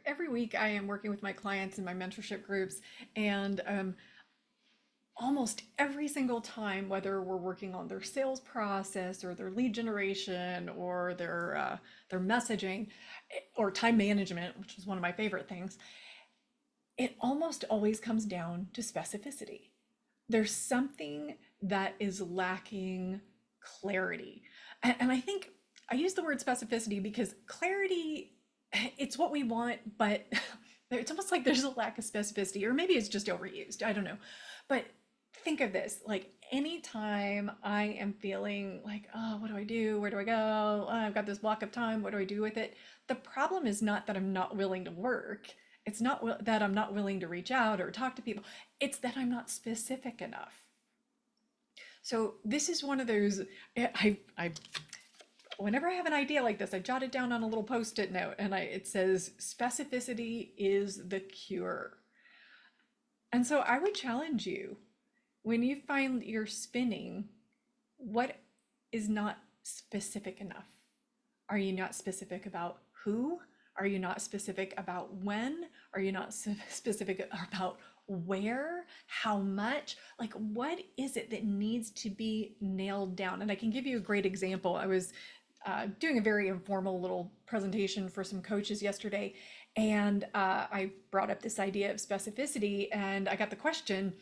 Every week I am working with my clients in my mentorship groups, and almost every single time, whether we're working on their sales process or their lead generation or their messaging or time management, which is one of my favorite things, it almost always comes down to specificity. There's something that is lacking clarity. And I think I use the word specificity because clarity, it's what we want, but it's almost like there's a lack of specificity, or maybe it's just overused. I don't know. But think of this, like anytime I am feeling like, oh, what do I do? Where do I go? Oh, I've got this block of time. What do I do with it? The problem is not that I'm not willing to work. It's not that I'm not willing to reach out or talk to people. It's that I'm not specific enough. So this is one of those, I whenever I have an idea like this, I jot it down on a little post-it note, and it says specificity is the cure. And so I would challenge you, when you find you're spinning, what is not specific enough? Are you not specific about who? Are you not specific about when? Are you not specific about where? How much? Like, what is it that needs to be nailed down? And I can give you a great example. I was doing a very informal little presentation for some coaches yesterday, and I brought up this idea of specificity, and I got the question,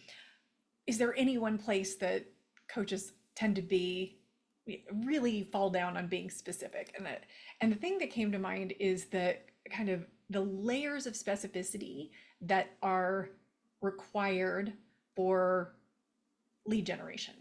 is there any one place that coaches tend to be really fall down on being specific? And the thing that came to mind is that kind of the layers of specificity that are required for lead generation.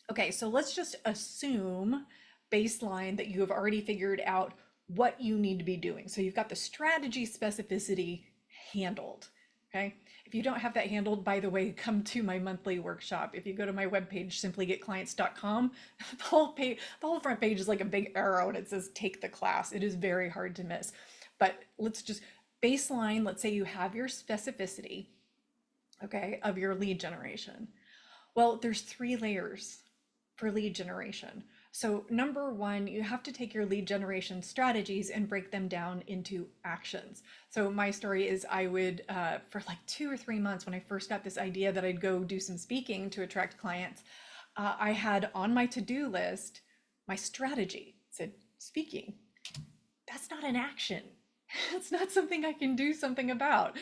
Okay, so let's just assume baseline that you have already figured out what you need to be doing. So you've got the strategy specificity handled. Okay. If you don't have that handled, by the way, come to my monthly workshop. If you go to my webpage, simplygetclients.com, the whole front page is like a big arrow and it says take the class. It is very hard to miss. But let's just baseline, let's say you have your specificity, okay, of your lead generation. Well, there's three layers for lead generation. So number one, you have to take your lead generation strategies and break them down into actions. So my story is I would, for like 2 or 3 months when I first got this idea that I'd go do some speaking to attract clients, I had on my to-do list my strategy. It said speaking. That's not an action. It's not something I can do something about.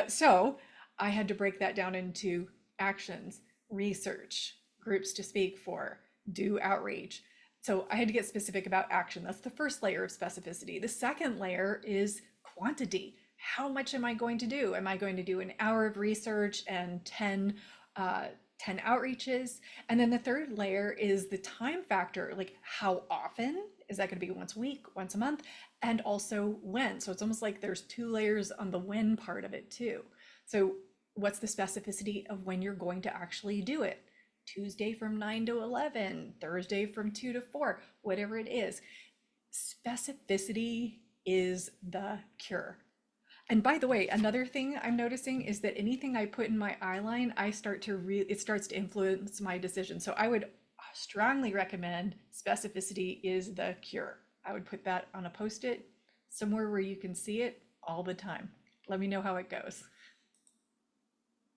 So I had to break that down into actions, research, groups to speak for, do outreach. So I had to get specific about action. That's the first layer of specificity. The second layer is quantity. How much am I going to do? Am I going to do an hour of research and 10 outreaches? And then the third layer is the time factor, like how often? Is that going to be once a week, once a month? And also when? So it's almost like there's two layers on the when part of it too. So what's the specificity of when you're going to actually do it? Tuesday from 9 to 11, Thursday from 2 to 4, whatever it is. Specificity is the cure. And by the way, another thing I'm noticing is that anything I put in my eyeline, it starts to influence my decision. So I would strongly recommend specificity is the cure. I would put that on a post-it somewhere where you can see it all the time. Let me know how it goes.